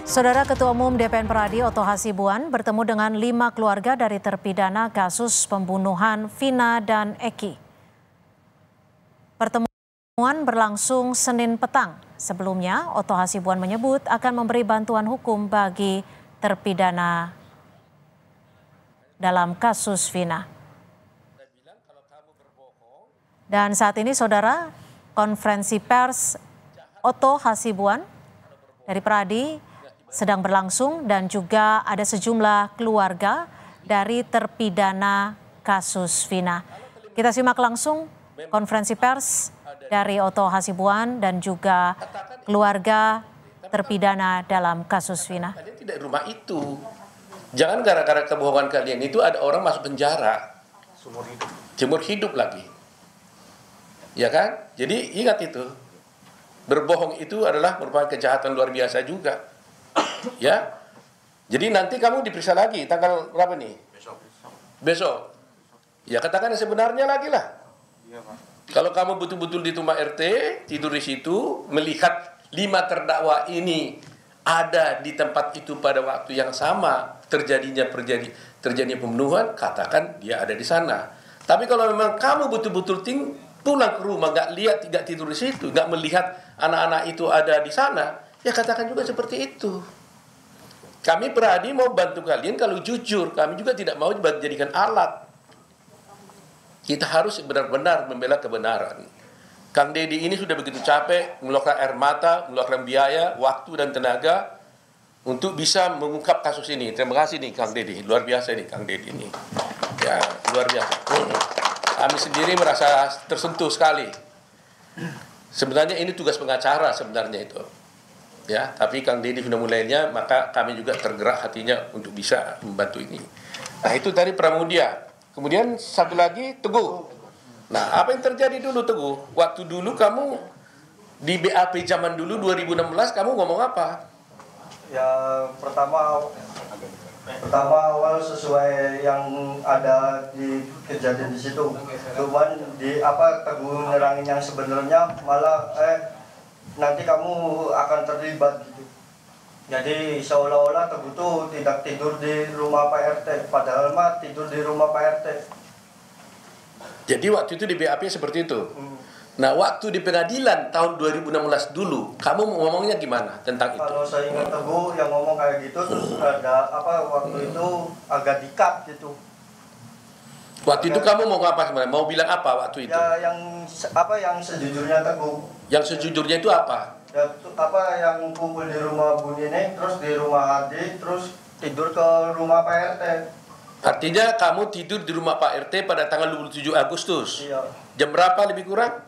Saudara Ketua Umum DPN Peradi Oto Hasibuan bertemu dengan 5 keluarga dari terpidana kasus pembunuhan Vina dan Eki. Pertemuan berlangsung Senin petang. Sebelumnya, Oto Hasibuan menyebut akan memberi bantuan hukum bagi terpidana dalam kasus Vina. Dan saat ini, saudara, konferensi pers Oto Hasibuan dari Peradi sedang berlangsung dan juga ada sejumlah keluarga dari terpidana kasus Vina. Kita simak langsung konferensi pers dari Oto Hasibuan dan juga keluarga terpidana dalam kasus Vina. Kalian tidak rumah itu. Jangan gara-gara kebohongan kalian itu ada orang masuk penjara. Seumur hidup lagi. Ya kan? Jadi ingat itu. Berbohong itu adalah merupakan kejahatan luar biasa juga. Ya, jadi nanti kamu diperiksa lagi tanggal berapa nih? Besok. Ya katakan yang sebenarnya lagi lah. Kalau kamu betul-betul di rumah RT, tidur di situ, melihat 5 terdakwa ini ada di tempat itu pada waktu yang sama terjadi pembunuhan, katakan dia ada di sana. Tapi kalau memang kamu betul-betul pulang ke rumah, nggak tidur di situ, nggak melihat anak-anak itu ada di sana, ya katakan juga seperti itu. Kami Peradi mau bantu kalian kalau jujur. Kami juga tidak mau dijadikan alat. Kita harus benar-benar membela kebenaran. Kang Deddy ini sudah begitu capek, mengeluarkan air mata, mengeluarkan biaya, waktu dan tenaga untuk bisa mengungkap kasus ini. Terima kasih nih Kang Deddy. Luar biasa nih Kang Deddy ini. Ya, luar biasa. Kami sendiri merasa tersentuh sekali. Sebenarnya ini tugas pengacara sebenarnya itu. Ya, tapi Kang Deddy sudah mulainya, maka kami juga tergerak hatinya untuk bisa membantu ini. Nah, itu dari Pramudia. Kemudian satu lagi Teguh. Nah, apa yang terjadi dulu Teguh? Waktu dulu kamu di BAP zaman dulu 2016 kamu ngomong apa? Ya, pertama awal sesuai yang ada di kejadian di situ. Cuman di Teguh nerangin yang sebenarnya malah nanti kamu akan terlibat gitu. Jadi seolah-olah Teguh tuh tidak tidur di rumah Pak RT, padahal mah tidur di rumah Pak RT. Jadi waktu itu di BAP seperti itu. Nah, waktu di pengadilan tahun 2016 dulu, kamu ngomongnya gimana tentang itu? Kalau saya ingat Teguh yang ngomong kayak gitu, terus ada waktu itu agak dikat gitu. Waktu itu kamu mau apa sebenarnya? Mau bilang apa waktu itu? Ya yang sejujurnya Teguh. Yang sejujurnya itu apa? Ya yang kumpul di rumah Bu Nene, terus di rumah Adi, terus tidur ke rumah Pak RT. Artinya kamu tidur di rumah Pak RT pada tanggal 27 Agustus? Iya. Jam berapa lebih kurang?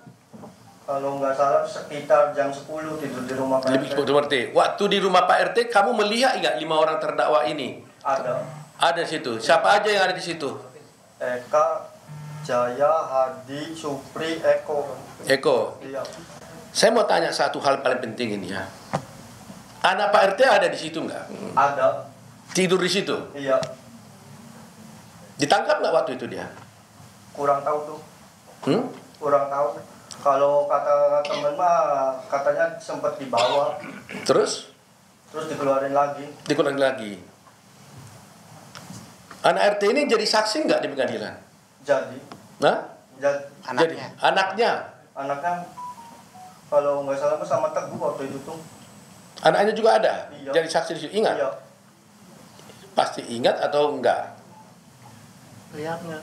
Kalau nggak salah sekitar jam 10 tidur di rumah Pak Lebih RT. seperti. Waktu di rumah Pak RT kamu melihat nggak 5 orang terdakwa ini? Ada. Ada di situ. Siapa aja yang ada di situ? Eka, Jaya, Hadi, Supri, Eko. Eko. Iya. Saya mau tanya satu hal paling penting ini ya. Anak Pak RT ada di situ nggak? Ada. Tidur di situ? Iya. Ditangkap nggak waktu itu dia? Kurang tahu tuh. Kurang tahu. Kalau kata temen mah katanya sempat dibawa. Terus Dikeluarin lagi. Dikeluarin lagi. Anak RT ini jadi saksi nggak di pengadilan? Jadi. Nah? Anaknya. Jadi, anaknya kalau nggak salah sama Teguh waktu itu tuh. Anaknya juga ada? Iya. Jadi saksi di situ. Ingat? Iya. Pasti ingat atau enggak? Lihatnya.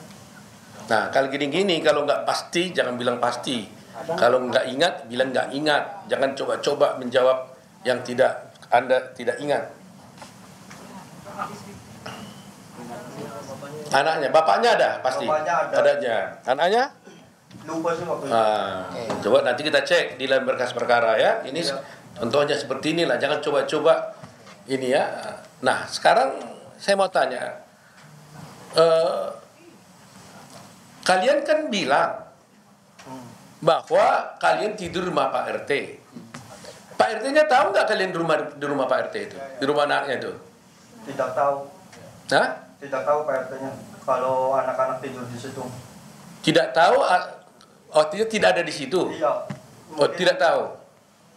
Nah, kalau gini-gini, kalau nggak pasti, jangan bilang pasti. Kalau nggak ingat, bilang nggak ingat. Jangan coba-coba menjawab yang Anda tidak ingat. Anaknya, bapaknya ada pasti. Bapaknya ada. Adanya. Anaknya? Lupa sih waktu itu. Coba nanti kita cek di dalam berkas perkara ya. Ini contohnya seperti inilah. Jangan coba-coba ini ya. Nah, sekarang saya mau tanya. Kalian kan bilang bahwa kalian tidur di rumah Pak RT. Pak RT-nya tahu nggak kalian di rumah Pak RT itu? Di rumah anaknya itu? Tidak tahu. Hah? Tidak tahu Pak RT-nya. Kalau anak-anak tidur di situ. Tidak tahu? Oh, tidak ada di situ? Iya. Oh, tidak tahu?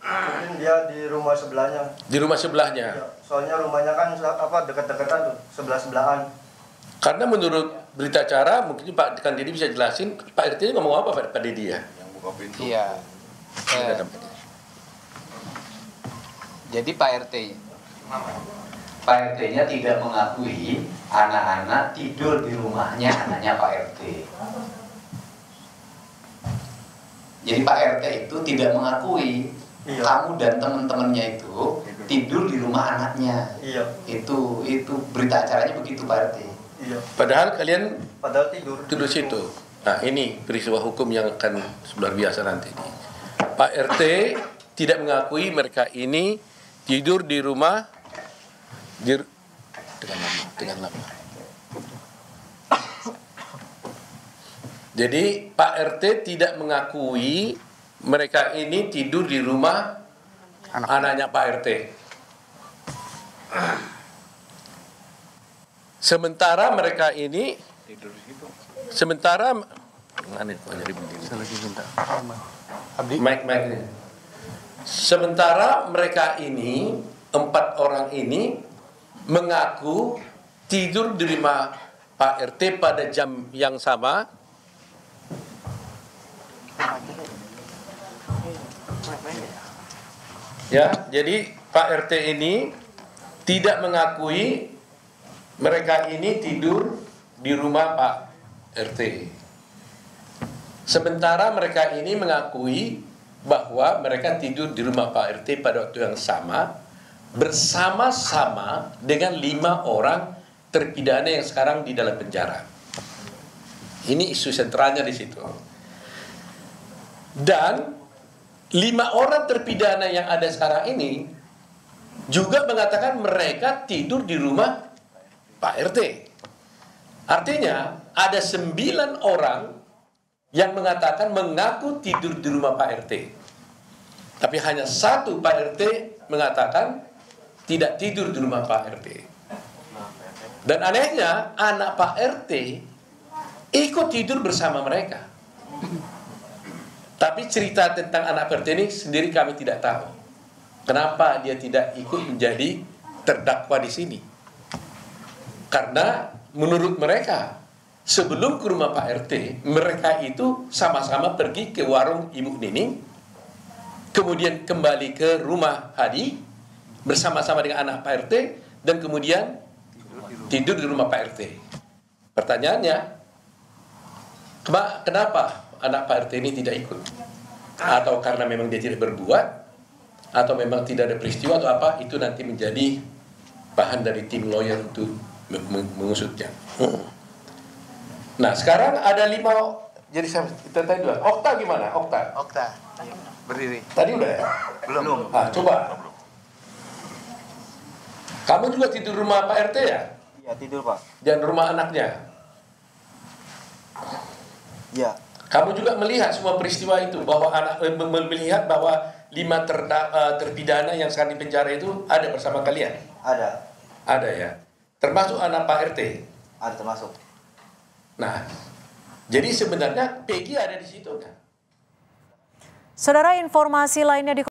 mungkin dia di rumah sebelahnya. Di rumah sebelahnya. Ya, soalnya rumahnya kan dekat-dekatan tuh, sebelah-sebelahan. Karena menurut berita acara, mungkin Pak Kandidi bisa jelasin, Pak RT ngomong apa Pak Didi ya? Yang buka pintu. Iya. Jadi Pak RT-nya tidak mengakui anak-anak tidur di rumahnya anaknya Pak RT. Jadi Pak RT itu tidak mengakui kamu dan teman-temannya itu tidur di rumah anaknya. Iya. Itu berita acaranya begitu Pak RT. Iya. Padahal kalian Tidur situ. Nah ini peristiwa hukum yang akan luar biasa nanti. Pak RT tidak mengakui mereka ini tidur di rumah dengan lama. Jadi Pak RT tidak mengakui mereka ini tidur di rumah anaknya Pak RT. Sementara mereka ini Tidur di situ. sementara mana itu jadi begini. Saya lagi minta. Mike. Sementara mereka ini 4 orang ini mengaku tidur di rumah Pak RT pada jam yang sama. Ya, jadi Pak RT ini tidak mengakui mereka ini tidur di rumah Pak RT. Sementara mereka ini mengakui bahwa mereka tidur di rumah Pak RT pada waktu yang sama bersama-sama dengan 5 orang terpidana yang sekarang di dalam penjara. Ini isu sentralnya di situ. Dan 5 orang terpidana yang ada sekarang ini juga mengatakan mereka tidur di rumah Pak RT. Artinya ada 9 orang yang mengatakan mengaku tidur di rumah Pak RT. Tapi hanya 1 Pak RT mengatakan tidak tidur di rumah Pak RT. Dan anehnya anak Pak RT ikut tidur bersama mereka. Tapi cerita tentang anak Pak RT ini sendiri kami tidak tahu. Kenapa dia tidak ikut menjadi terdakwa di sini? Karena menurut mereka sebelum ke rumah Pak RT, mereka itu sama-sama pergi ke warung Ibu Nining, kemudian kembali ke rumah Hadi bersama-sama dengan anak Pak RT, dan kemudian tidur di rumah Pak RT. Pertanyaannya, kenapa anak Pak RT ini tidak ikut? Atau karena memang dia tidak berbuat, atau memang tidak ada peristiwa atau apa, itu nanti menjadi bahan dari tim lawyer untuk mengusutnya. Nah sekarang ada 5. Jadi kita tanya dulu. Okta gimana? Okta Berdiri. tadi udah ya? Belum. Coba. Kamu juga tidur rumah Pak RT ya? Iya, tidur Pak. Dan rumah anaknya? Iya. Kamu juga melihat semua peristiwa itu, bahwa melihat bahwa 5 terpidana yang sekarang di penjara itu ada bersama kalian? Ada ya? Termasuk anak Pak RT? Ada termasuk. Nah, jadi sebenarnya Peggy ada di situ kan? Saudara, informasi lainnya di